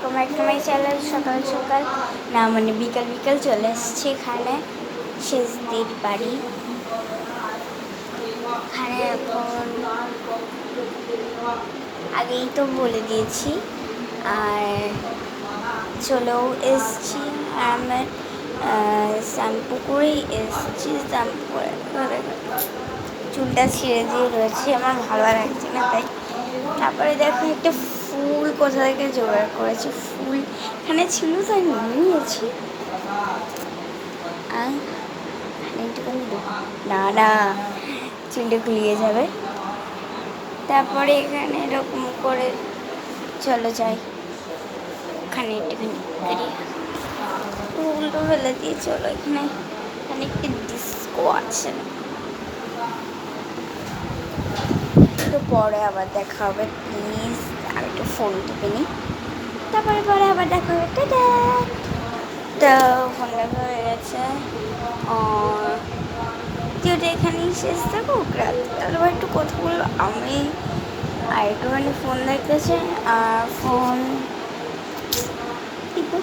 Welcome back to my channel. সকাল সকাল না মানে বিকাল বিকাল চলে এসেছি এখানে শেষদের বাড়ি। এখানে এখন আগেই তো বলে দিয়েছি, আর চলেও এসছি। আমি শ্যাম্পু করেই এসছি, শ্যাম্পু করে চুলটা ছেড়ে দিয়ে রয়েছে, আমার ভালো লাগছে না তাই। তারপরে দেখো একটা ফুল কোথা থেকে জোগাড় করেছি, ফুল এখানে ছিল তাই নিয়ে নিয়েছি। একটুখানি না না চুলটা খুলিয়ে যাবে। তারপরে এখানে এরকম করে চলো যাই, এখানে একটুখানি ফুলটা ফেলে দিয়ে চলো। এখানে একটি ডিস্কো আছে, একটু পরে আবার দেখা হবে প্লিজ। আর একটু ফোন টিপে নিই, তারপরে পরে আবার দেখা হবে। টাটা। তো ফোন দেখা হয়ে গেছে, ভিডিওটা এখানেই শেষ থাকুক। রাত্রে একটু কথা বললো, আমি আর একটুখানি ফোন দেখতেছি আর ফোন টিপে